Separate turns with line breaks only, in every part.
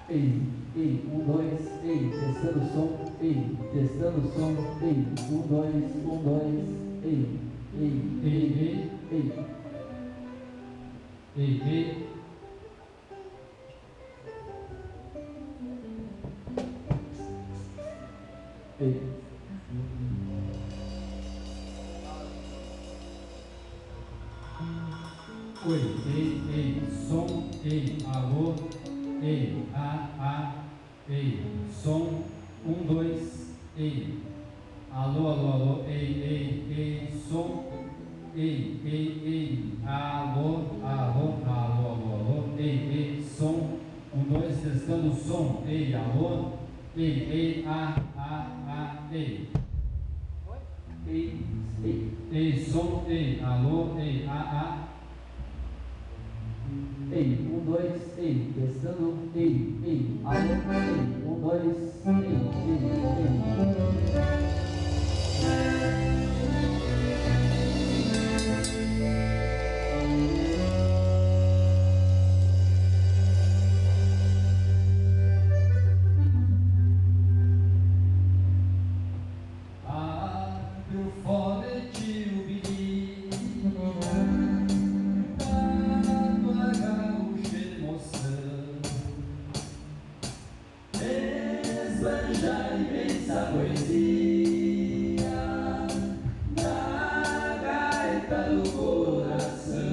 Ei, ei, um, dois, ei, testando o som, ei, testando o som, ei, um, dois, ei, ei, ei, ei, ei, ei. Ei. Oi, ei, som, ei, alô, ei, ei, som, um, dois, ei, alô, alô, ei, som, ei, alô, alô, ei, som, um, dois, testando o som, ei, alô, ei, ei. Ei, som, ei, alô, ei, Ei, um, dois, ei, testando, ei, alô, ei, um, dois, ei.
Esbanja imensa poesia na gaita do coração.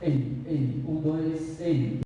Ei, um, dois, ei,